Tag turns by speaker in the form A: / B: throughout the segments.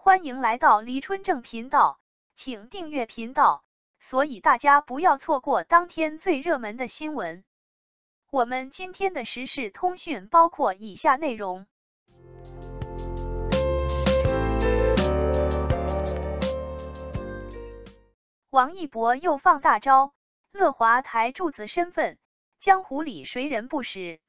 A: 欢迎来到黎春正频道，请订阅频道，所以大家不要错过当天最热门的新闻。我们今天的时事通讯包括以下内容：王一博又放大招，乐华台柱子身份，江湖里谁人不识？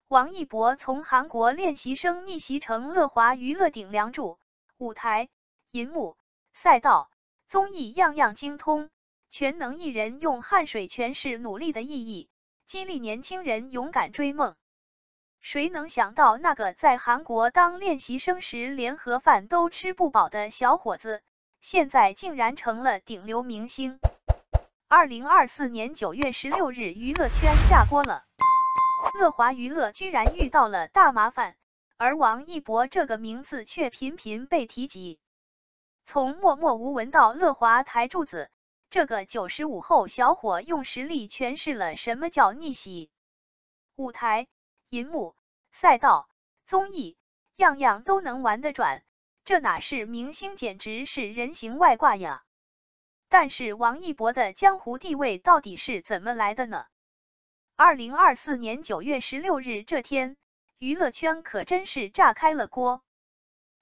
A: 王一博从韩国练习生逆袭成乐华娱乐顶梁柱，舞台、银幕、赛道、综艺样样精通，全能艺人用汗水诠释努力的意义，激励年轻人勇敢追梦。谁能想到那个在韩国当练习生时连盒饭都吃不饱的小伙子，现在竟然成了顶流明星。2024年9月16日，娱乐圈炸锅了，乐华娱乐居然遇到了大麻烦，而王一博这个名字却频频被提及。从默默无闻到乐华台柱子，这个95后小伙用实力诠释了什么叫逆袭。舞台、银幕、赛道、综艺，样样都能玩得转，这哪是明星，简直是人形外挂呀！但是王一博的江湖地位到底是怎么来的呢？2024年9月16日这天，娱乐圈可真是炸开了锅。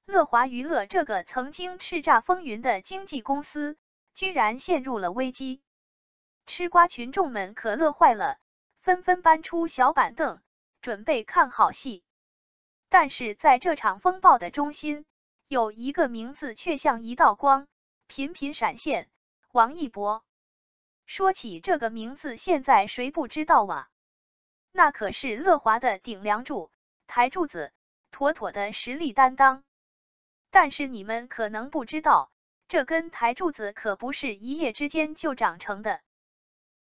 A: 乐华娱乐这个曾经叱咤风云的经纪公司，居然陷入了危机。吃瓜群众们可乐坏了，纷纷搬出小板凳，准备看好戏。但是在这场风暴的中心，有一个名字却像一道光，频频闪现，王一博。说起这个名字，现在谁不知道啊？那可是乐华的顶梁柱、台柱子，妥妥的实力担当。但是你们可能不知道，这根台柱子可不是一夜之间就长成的。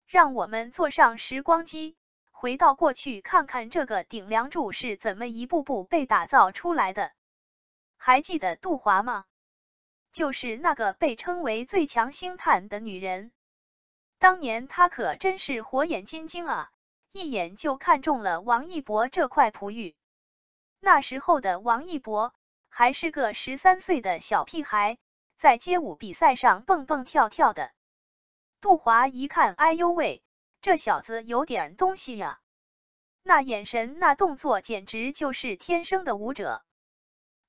A: 让我们坐上时光机，回到过去，看看这个顶梁柱是怎么一步步被打造出来的。还记得杜华吗？就是那个被称为最强星探的女人。当年她可真是火眼金睛啊，一眼就看中了王一博这块璞玉。那时候的王一博还是个13岁的小屁孩，在街舞比赛上蹦蹦跳跳的。杜华一看，哎呦喂，这小子有点东西呀！那眼神那动作简直就是天生的舞者，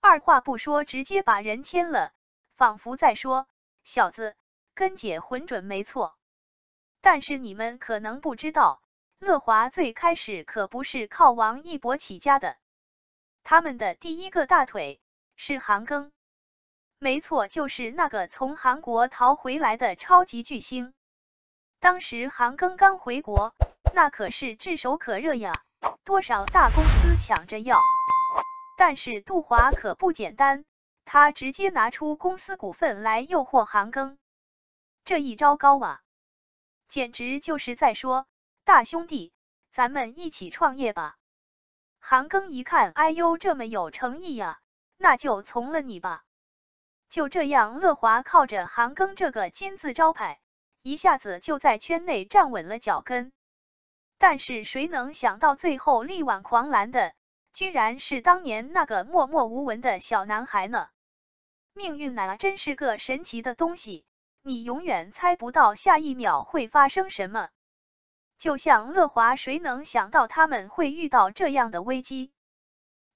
A: 二话不说直接把人牵了，仿佛在说，小子，跟姐混准没错。但是你们可能不知道，乐华最开始可不是靠王一博起家的，他们的第一个大腿是韩庚。没错，就是那个从韩国逃回来的超级巨星。当时韩庚刚回国，那可是炙手可热呀，多少大公司抢着要。但是杜华可不简单，他直接拿出公司股份来诱惑韩庚，这一招高啊，简直就是在说，大兄弟，咱们一起创业吧。韩庚一看，哎呦，这么有诚意呀，那就从了你吧。就这样，乐华靠着韩庚这个金字招牌，一下子就在圈内站稳了脚跟。但是谁能想到，最后力挽狂澜的，居然是当年那个默默无闻的小男孩呢？命运啊，真是个神奇的东西，你永远猜不到下一秒会发生什么。就像乐华，谁能想到他们会遇到这样的危机？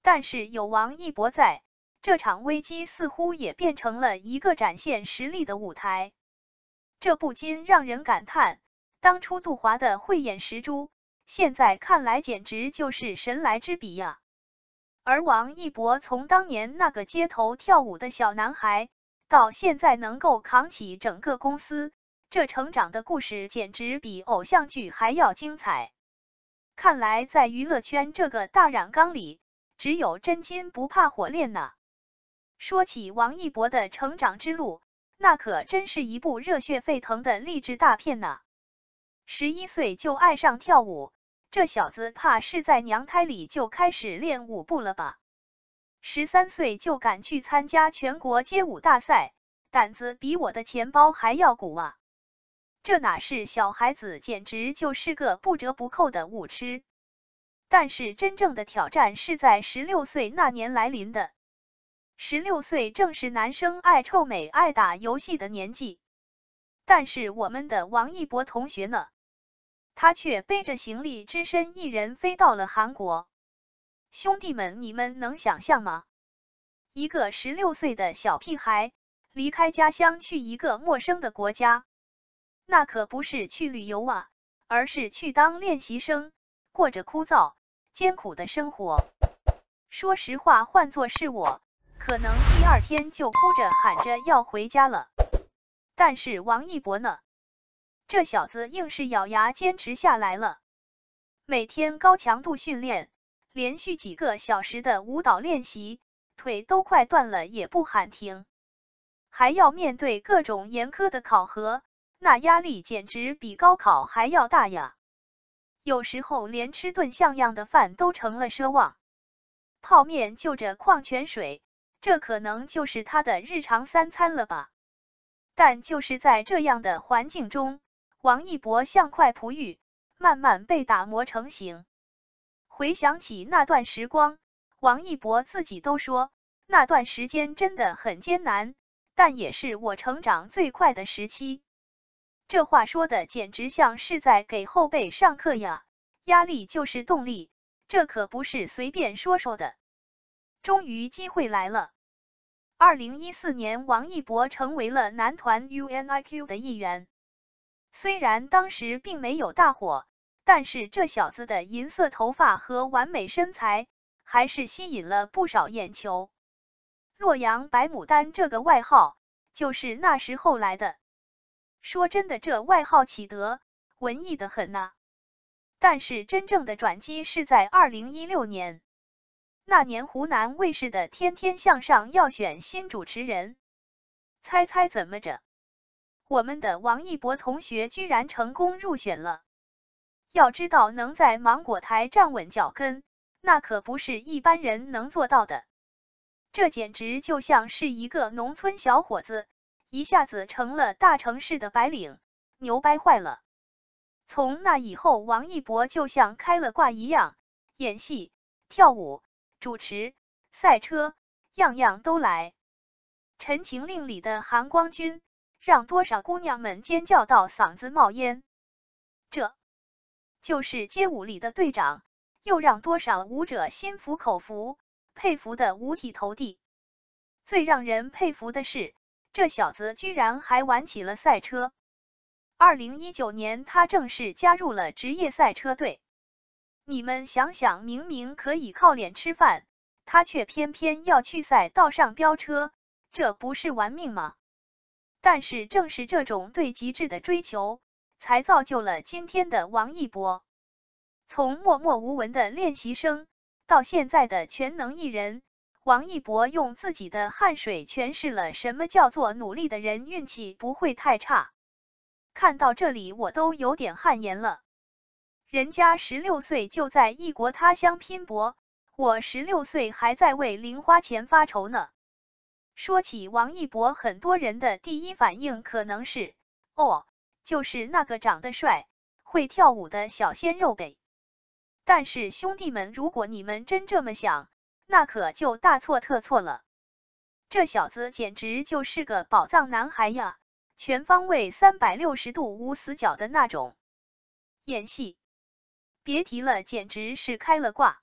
A: 但是有王一博在，这场危机似乎也变成了一个展现实力的舞台。这不禁让人感叹，当初杜华的慧眼识珠，现在看来简直就是神来之笔呀。而王一博从当年那个街头跳舞的小男孩，到现在能够扛起整个公司，这成长的故事简直比偶像剧还要精彩。看来在娱乐圈这个大染缸里，只有真金不怕火炼呐。说起王一博的成长之路，那可真是一部热血沸腾的励志大片呐。11岁就爱上跳舞，这小子怕是在娘胎里就开始练舞步了吧？13岁就敢去参加全国街舞大赛，胆子比我的钱包还要鼓啊！这哪是小孩子，简直就是个不折不扣的舞痴。但是真正的挑战是在16岁那年来临的。16岁正是男生爱臭美、爱打游戏的年纪。但是我们的王一博同学呢？他却背着行李，只身一人飞到了韩国。兄弟们，你们能想象吗？一个16岁的小屁孩，离开家乡去一个陌生的国家，那可不是去旅游啊，而是去当练习生，过着枯燥艰苦的生活。说实话，换作是我，可能第2天就哭着喊着要回家了。但是王一博呢？这小子硬是咬牙坚持下来了，每天高强度训练，连续几个小时的舞蹈练习，腿都快断了也不喊停。还要面对各种严苛的考核，那压力简直比高考还要大呀！有时候连吃顿像样的饭都成了奢望。泡面就着矿泉水，这可能就是他的日常3餐了吧。但就是在这样的环境中，王一博像块璞玉，慢慢被打磨成型。回想起那段时光，王一博自己都说，那段时间真的很艰难，但也是我成长最快的时期。这话说的简直像是在给后辈上课呀，压力就是动力，这可不是随便说说的。终于机会来了。2014年，王一博成为了男团 UNIQ 的一员。虽然当时并没有大火，但是这小子的银色头发和完美身材，还是吸引了不少眼球。洛阳白牡丹这个外号，就是那时候来的。说真的，这外号起得文艺的很呐。但是真正的转机是在2016年。那年湖南卫视的《天天向上》要选新主持人，猜猜怎么着？我们的王一博同学居然成功入选了。要知道，能在芒果台站稳脚跟，那可不是一般人能做到的。这简直就像是一个农村小伙子，一下子成了大城市的白领，牛掰坏了。从那以后，王一博就像开了挂一样，演戏、跳舞、主持、赛车，样样都来。陈情令里的韩光君，让多少姑娘们尖叫到嗓子冒烟。这就是街舞里的队长，又让多少舞者心服口服，佩服的五体投地。最让人佩服的是，这小子居然还玩起了赛车。2019年，他正式加入了职业赛车队。你们想想，明明可以靠脸吃饭，他却偏偏要去赛道上飙车，这不是玩命吗？但是正是这种对极致的追求，才造就了今天的王一博。从默默无闻的练习生，到现在的全能艺人，王一博用自己的汗水诠释了什么叫做努力的人运气不会太差。看到这里，我都有点汗颜了。人家16岁就在异国他乡拼搏，我16岁还在为零花钱发愁呢。说起王一博，很多人的第一反应可能是，哦，就是那个长得帅、会跳舞的小鲜肉呗。但是兄弟们，如果你们真这么想，那可就大错特错了。这小子简直就是个宝藏男孩呀，全方位360度无死角的那种。演戏别提了，简直是开了挂。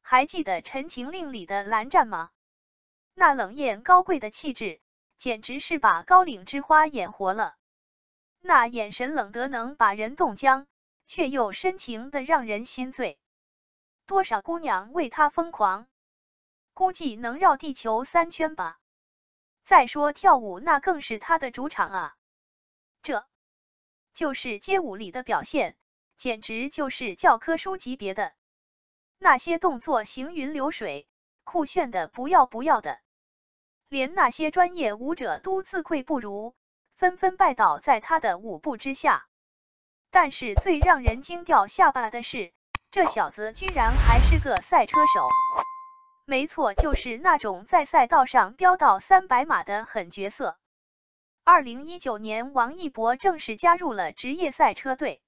A: 还记得《陈情令》里的蓝湛吗？那冷艳高贵的气质，简直是把高岭之花演活了。那眼神冷得能把人冻僵，却又深情的让人心醉。多少姑娘为他疯狂，估计能绕地球3圈吧。再说跳舞，那更是他的主场啊。这就是街舞里的表现，简直就是教科书级别的。那些动作行云流水，酷炫的不要不要的，连那些专业舞者都自愧不如，纷纷拜倒在他的舞步之下。但是最让人惊掉下巴的是，这小子居然还是个赛车手。没错，就是那种在赛道上飙到300码的狠角色。2019年，王一博正式加入了职业赛车队。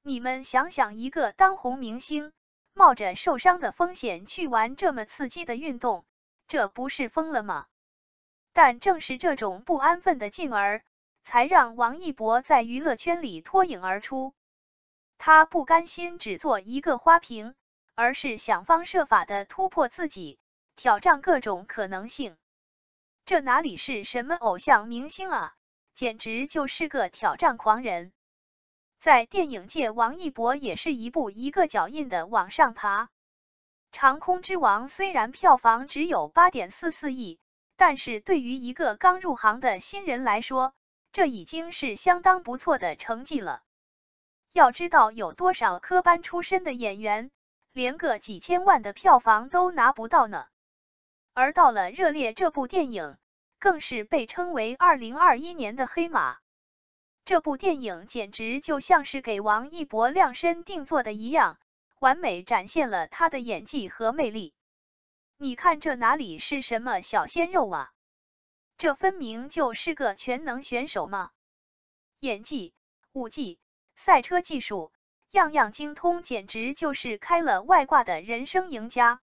A: 你们想想，一个当红明星，冒着受伤的风险去玩这么刺激的运动，这不是疯了吗？但正是这种不安分的劲儿，才让王一博在娱乐圈里脱颖而出。他不甘心只做一个花瓶，而是想方设法的突破自己，挑战各种可能性。这哪里是什么偶像明星啊，简直就是个挑战狂人。在电影界，王一博也是一步一个脚印的往上爬。长空之王虽然票房只有8.44亿，但是对于一个刚入行的新人来说，这已经是相当不错的成绩了。要知道有多少科班出身的演员，连个几千万的票房都拿不到呢？而到了《热烈》这部电影，更是被称为2021年的黑马。这部电影简直就像是给王一博量身定做的一样，完美展现了他的演技和魅力。你看这哪里是什么小鲜肉啊？这分明就是个全能选手嘛！演技、武技、赛车技术，样样精通，简直就是开了外挂的人生赢家。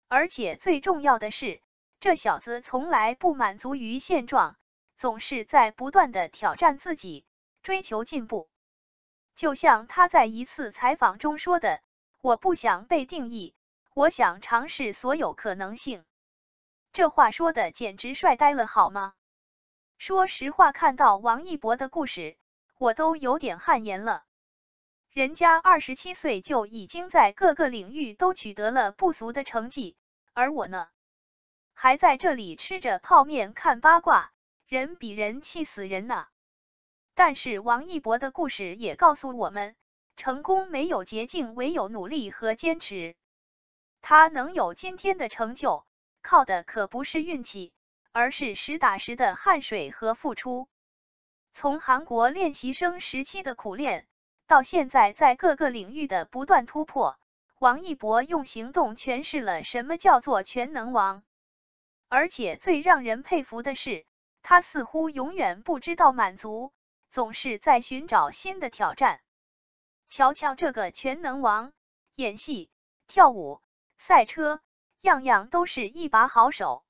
A: 而且最重要的是，这小子从来不满足于现状，总是在不断的挑战自己，追求进步。就像他在一次采访中说的，我不想被定义，我想尝试所有可能性。这话说的简直帅呆了好吗？说实话，看到王一博的故事，我都有点汗颜了。人家27岁就已经在各个领域都取得了不俗的成绩，而我呢，还在这里吃着泡面看八卦，人比人气死人呐。但是王一博的故事也告诉我们，成功没有捷径，唯有努力和坚持。他能有今天的成就，靠的可不是运气，而是实打实的汗水和付出。从韩国练习生时期的苦练，到现在在各个领域的不断突破，王一博用行动诠释了什么叫做全能王。而且最让人佩服的是，他似乎永远不知道满足，总是在寻找新的挑战。瞧瞧这个全能王，演戏、跳舞、赛车，样样都是一把好手。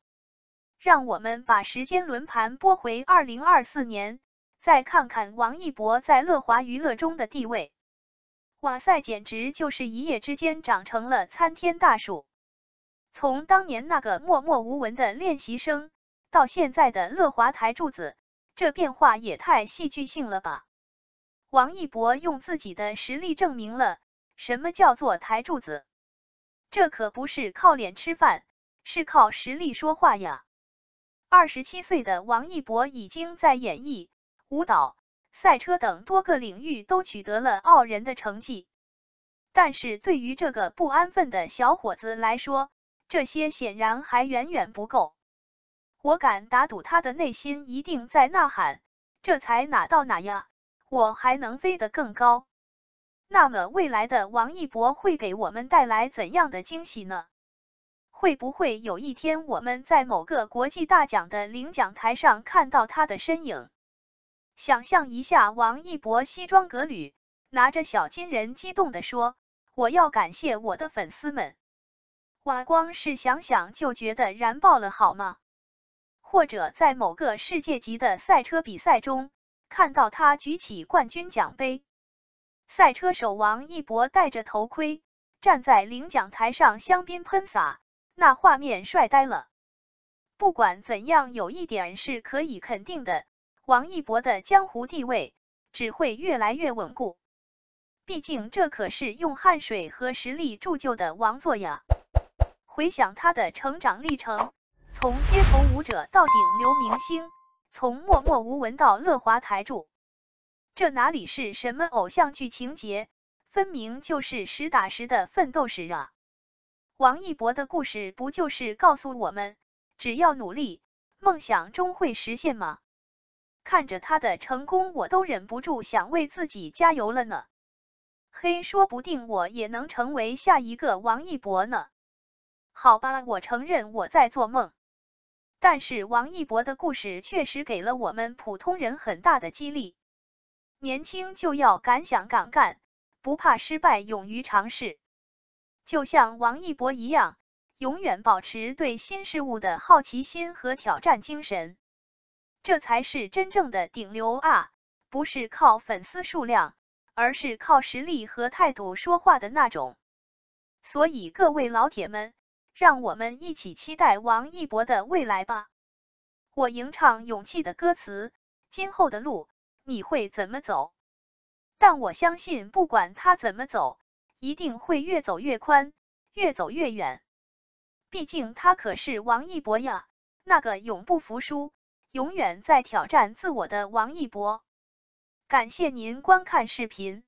A: 让我们把时间轮盘拨回2024年，再看看王一博在乐华娱乐中的地位。哇塞，简直就是一夜之间长成了参天大树。从当年那个默默无闻的练习生，到现在的乐华台柱子，这变化也太戏剧性了吧！王一博用自己的实力证明了什么叫做台柱子。这可不是靠脸吃饭，是靠实力说话呀。27岁的王一博已经在演艺、舞蹈、赛车等多个领域都取得了傲人的成绩。但是对于这个不安分的小伙子来说，这些显然还远远不够。我敢打赌他的内心一定在呐喊，这才哪到哪呀，我还能飞得更高。那么未来的王一博会给我们带来怎样的惊喜呢？会不会有一天我们在某个国际大奖的领奖台上看到他的身影？想象一下，王一博西装革履，拿着小金人，激动地说：“我要感谢我的粉丝们。”哇，光是想想就觉得燃爆了好吗？或者在某个世界级的赛车比赛中，看到他举起冠军奖杯，赛车手王一博戴着头盔，站在领奖台上香槟喷洒，那画面帅呆了。不管怎样，有一点是可以肯定的，王一博的江湖地位只会越来越稳固。毕竟这可是用汗水和实力铸就的王座呀。回想他的成长历程，从街头舞者到顶流明星，从默默无闻到乐华台柱，这哪里是什么偶像剧情节，分明就是实打实的奋斗史啊！王一博的故事不就是告诉我们，只要努力，梦想终会实现吗？看着他的成功，我都忍不住想为自己加油了呢。嘿，说不定我也能成为下一个王一博呢。好吧，我承认我在做梦。但是王一博的故事确实给了我们普通人很大的激励。年轻就要敢想敢干，不怕失败，勇于尝试。就像王一博一样，永远保持对新事物的好奇心和挑战精神，这才是真正的顶流啊！不是靠粉丝数量，而是靠实力和态度说话的那种。所以各位老铁们，让我们一起期待王一博的未来吧。我吟唱勇气的歌词，今后的路你会怎么走？但我相信不管他怎么走，一定会越走越宽，越走越远。毕竟他可是王一博呀，那个永不服输，永远在挑战自我的王一博。感谢您观看视频。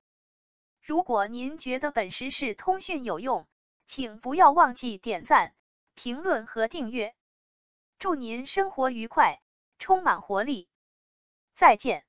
A: 如果您觉得本时事通讯有用，请不要忘记点赞、评论和订阅。祝您生活愉快，充满活力。再见。